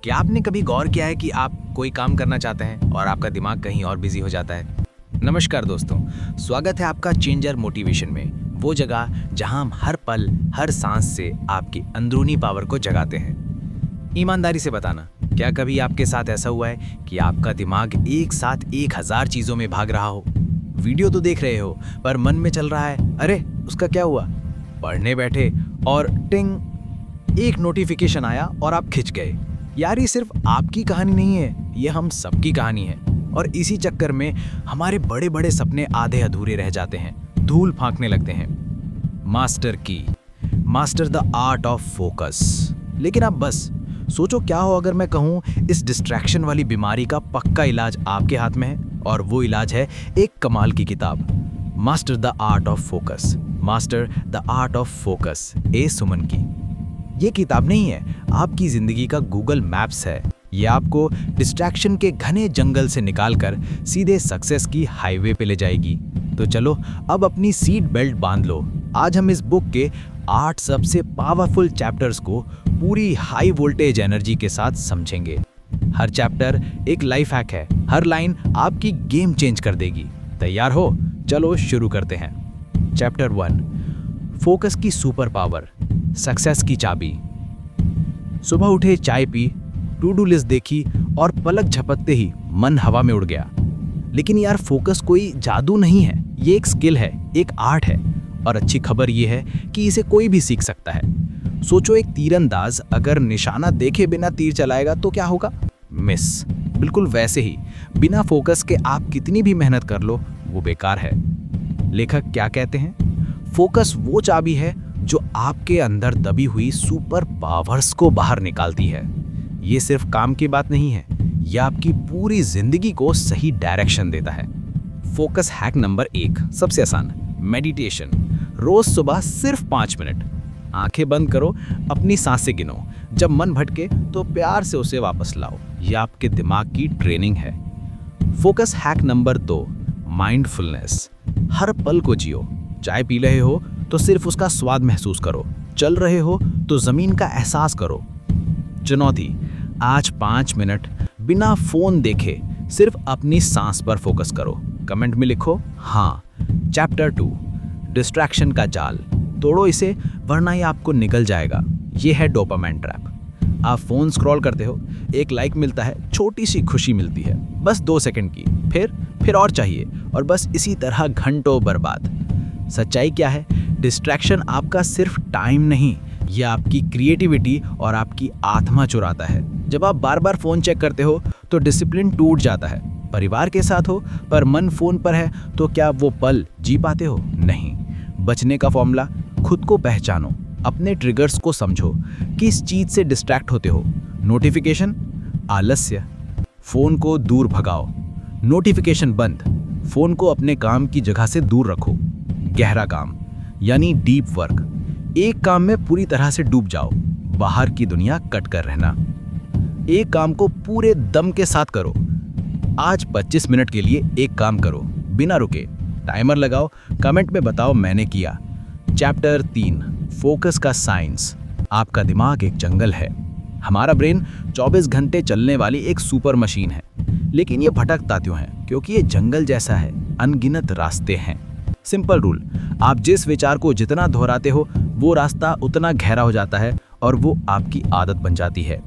क्या आपने कभी गौर किया है कि आप कोई काम करना चाहते हैं और आपका दिमाग कहीं और बिजी हो जाता है? नमस्कार दोस्तों, स्वागत है आपका चेंजर मोटिवेशन में, वो जगह जहां हम हर पल, हर सांस से आपकी अंदरूनी पावर को जगाते हैं। ईमानदारी से बताना, क्या कभी आपके साथ ऐसा हुआ है कि आपका दिमाग एक साथ 1000 चीजों में भाग रहा हो? वीडियो तो देख रहे हो, पर मन में चल रहा है, अरे उसका क्या हुआ? पढ़ने बैठे और टिंग, एक नोटिफिकेशन आया और आप खिंच गए। यार, ये सिर्फ आपकी कहानी नहीं है, ये हम सबकी कहानी है। और इसी चक्कर में हमारे बड़े बड़े सपने आधे अधूरे रह जाते हैं, धूल फेंकने लगते हैं। Master the art of focus. लेकिन आप बस सोचो, क्या हो अगर मैं कहूँ इस डिस्ट्रैक्शन वाली बीमारी का पक्का इलाज आपके हाथ में है, और वो इलाज है एक कमाल की किताब, master the art of focus. Master the art of focus, A Suman की। ये किताब नहीं है, आपकी जिंदगी का गूगल मैप्स है। ये आपको डिस्ट्रैक्शन के घने जंगल से निकालकर सीधे सक्सेस की हाईवे पे ले जाएगी। तो चलो अब अपनी सीट बेल्ट बांध लो। आज हम इस बुक के 8 सबसे पावरफुल चैप्टर्स को पूरी हाई वोल्टेज एनर्जी के साथ समझेंगे। हर चैप्टर एक लाइफ हैक है, हर लाइन आपकी गेम चेंज कर देगी। तैयार हो? चलो शुरू करते हैं। चैप्टर 1, फोकस की सुपर पावर, सक्सेस की चाबी। सुबह उठे, चाय पी, टू डू लिस्ट देखी और पलक झपकते ही मन हवा में उड़ गया। लेकिन यार, फोकस कोई जादू नहीं है, ये एक स्किल है, एक आर्ट है। और अच्छी खबर ये है कि इसे कोई भी सीख सकता है। सोचो, एक तीरंदाज अगर निशाना देखे बिना तीर चलाएगा तो क्या होगा? मिस। बिल्कुल वैसे ही बिना फोकस के आप कितनी भी मेहनत कर लो, वो बेकार है। लेखक क्या कहते हैं? फोकस वो चाबी है जो आपके अंदर दबी हुई सुपर पावर्स को बाहर निकालती है। ये सिर्फ काम की बात नहीं है, यह आपकी पूरी जिंदगी को सही डायरेक्शन देता है। फोकस हैक नंबर 1, सबसे आसान, मेडिटेशन। रोज सुबह सिर्फ 5 मिनट आंखें बंद करो, अपनी सांसें गिनो। जब मन भटके तो प्यार से उसे वापस लाओ। यह आपके दिमाग की ट्रेनिंग है। Focus hack number 2, mindfulness. हर पल को जियो। चाय पी रहे हो तो सिर्फ उसका स्वाद महसूस करो, चल रहे हो तो जमीन का एहसास करो। चुनौती, आज 5 मिनट बिना फोन देखे सिर्फ अपनी सांस पर फोकस करो। कमेंट में लिखो हाँ। चैप्टर 2, डिस्ट्रैक्शन का जाल। तोड़ो इसे, वरना ये आपको निकल जाएगा। ये है डोपामाइन ट्रैप। आप फोन स्क्रॉल करते हो, एक लाइक मिलता है, छोटी सी खुशी मिलती है, बस 2 सेकंड की, फिर और चाहिए, और बस इसी तरह घंटों बर्बाद। सच्चाई क्या है? डिस्ट्रैक्शन आपका सिर्फ टाइम नहीं, यह आपकी क्रिएटिविटी और आपकी आत्मा चुराता है। जब आप बार बार फोन चेक करते हो तो डिसिप्लिन टूट जाता है। परिवार के साथ हो पर मन फोन पर है तो क्या वो पल जी पाते हो? नहीं। बचने का फॉर्मूला, खुद को पहचानो, अपने ट्रिगर्स को समझो। किस चीज से डिस्ट्रैक्ट होते हो? नोटिफिकेशन, आलस्य, फोन को दूर भगाओ। नोटिफिकेशन बंद, फोन को अपने काम की जगह से दूर रखो। गहरा काम यानी डीप वर्क, एक काम में पूरी तरह से डूब जाओ, बाहर की दुनिया कट कर रहना। एक काम को पूरे दम के साथ करो। आज 25 मिनट के लिए एक काम करो, बिना रुके। टाइमर लगाओ, कमेंट में बताओ मैंने किया। चैप्टर 3, फोकस का साइंस। आपका दिमाग एक जंगल है। हमारा ब्रेन 24 घंटे चलने वाली एक सुपर मशीन है, लेकिन ये भटकता क्यों है? क्योंकि ये जंगल जैसा है, अनगिनत रास्ते हैं। सिंपल रूल, आप जिस विचार को जितना दोहराते हो वो रास्ता उतना गहरा हो जाता है और वो आपकी आदत बन जाती है।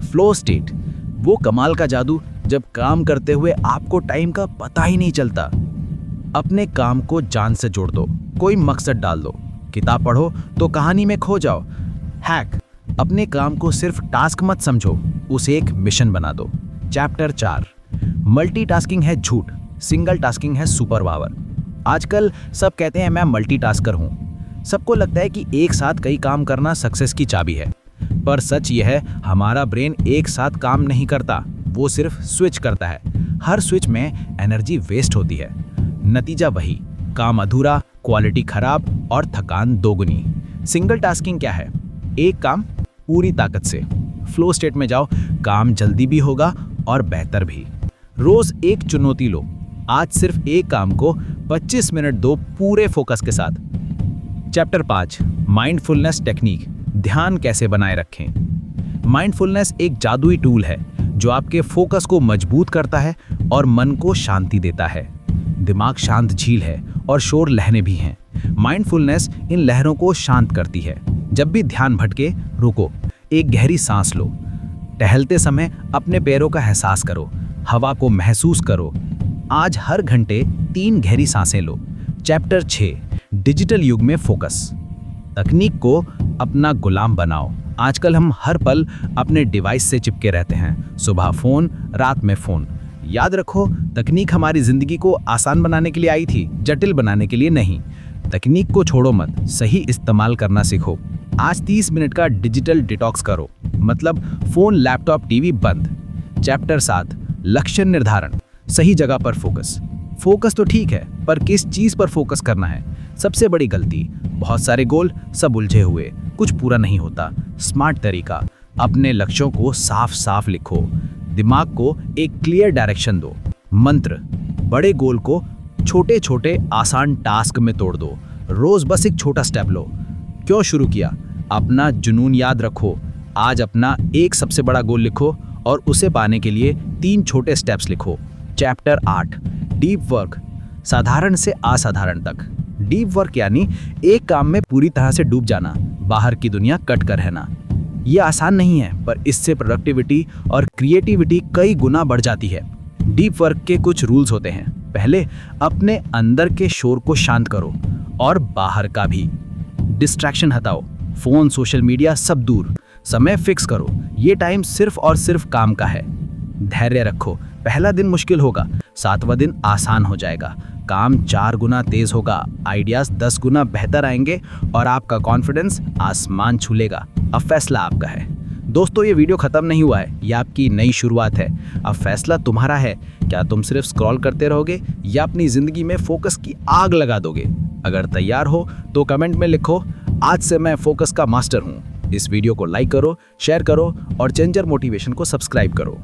फ्लो स्टेट, वो कमाल का जादू जब काम करते हुए आपको टाइम का पता ही नहीं चलता। अपने काम को जान से जोड़ दो, कोई मकसद डाल दो। किताब पढ़ो तो कहानी में खो जाओ। हैक, अपने काम को सिर्फ टास्क मत समझो, उसे एक मिशन बना दो। चैप्टर 4, मल्टीटास्किंग है झूठ, सिंगल टास्किंग है सुपर पावर। आजकल सब कहते हैं मैं मल्टीटास्कर हूँ। सबको लगता है कि एक साथ कई काम करना सक्सेस की चाबी है, पर सच यह है, हमारा ब्रेन एक साथ काम नहीं करता, वो सिर्फ स्विच करता है। हर स्विच में एनर्जी वेस्ट होती है। नतीजा वही, काम अधूरा, क्वालिटी खराब और थकान दोगुनी। सिंगल टास्किंग क्या है? एक काम पूरी ताकत से। फ्लो स्टेट में जाओ, काम जल्दी भी होगा और बेहतर भी। रोज एक चुनौती लो, आज सिर्फ एक काम को 25 मिनट दो पूरे फोकस के साथ। चैप्टर 5, माइंडफुलनेस टेक्निक, ध्यान कैसे बनाए रखें। माइंडफुलनेस एक जादुई टूल है जो आपके फोकस को मजबूत करता है और मन को शांति देता है। दिमाग शांत झील है और शोर लहरें भी हैं। माइंडफुलनेस इन लहरों को शांत करती है। जब भी ध्यान भटके, रुको, एक गहरी सांस लो। टहलते समय अपने पैरों का एहसास करो, हवा को महसूस करो। आज हर घंटे 3 गहरी सांसें लो। चैप्टर 6, डिजिटल युग में फोकस। तकनीक को अपना गुलाम बनाओ। आजकल हम हर पल अपने डिवाइस से चिपके रहते हैं। सुबह फोन, रात में फोन। याद रखो, तकनीक हमारी जिंदगी को आसान बनाने के लिए आई थी, जटिल बनाने के लिए नहीं। तकनीक को छोड़ो मत, सही इस्तेमाल करना सीखो। आज 30 मिनट का डिजिटल डिटॉक्स करो, मतलब फोन, लैपटॉप, टीवी बंद। चैप्टर 7, लक्ष्य निर्धारण। सही जगह पर फोकस। फोकस तो ठीक है, पर किस चीज पर फोकस करना है? सबसे बड़ी गलती, बहुत सारे गोल, सब उलझे हुए, कुछ पूरा नहीं होता। स्मार्ट तरीका, अपने लक्ष्यों को साफ साफ लिखो। दिमाग को एक क्लियर डायरेक्शन दो। मंत्र, बड़े गोल को छोटे छोटे आसान टास्क में तोड़ दो। रोज बस एक छोटा स्टेप लो। क्यों शुरू किया? अपना जुनून याद रखो। आज अपना एक सबसे बड़ा गोल लिखो और उसे पाने के लिए 3 छोटे स्टेप्स लिखो। Chapter 8, deep work. साधारण से असाधारण तक। डीप वर्क यानी एक काम में पूरी तरह से डूब जाना, बाहर की दुनिया कट कर रहना। यह आसान नहीं है, पर इससे प्रोडक्टिविटी और क्रिएटिविटी कई गुना बढ़ जाती है। डीप वर्क के कुछ रूल्स होते हैं। पहले, अपने अंदर के शोर को शांत करो और बाहर का भी। डिस्ट्रैक्शन हटाओ, फोन, सोशल मीडिया सब दूर। समय फिक्स करो, ये टाइम सिर्फ और सिर्फ काम का है। धैर्य रखो, पहला दिन मुश्किल होगा, 7वां दिन आसान हो जाएगा। काम 4 गुना तेज होगा, आइडियाज 10 गुना बेहतर आएंगे और आपका कॉन्फिडेंस आसमान छू लेगा। अब फैसला आपका है। दोस्तों, ये वीडियो खत्म नहीं हुआ है, ये आपकी नई शुरुआत है। अब फैसला तुम्हारा है। क्या तुम सिर्फ स्क्रॉल करते रहोगे या अपनी जिंदगी में फोकस की आग लगा दोगे? अगर तैयार हो तो कमेंट में लिखो, आज से मैं फोकस का मास्टर हूँ। इस वीडियो को लाइक करो, शेयर करो और चेंजर मोटिवेशन को सब्सक्राइब करो।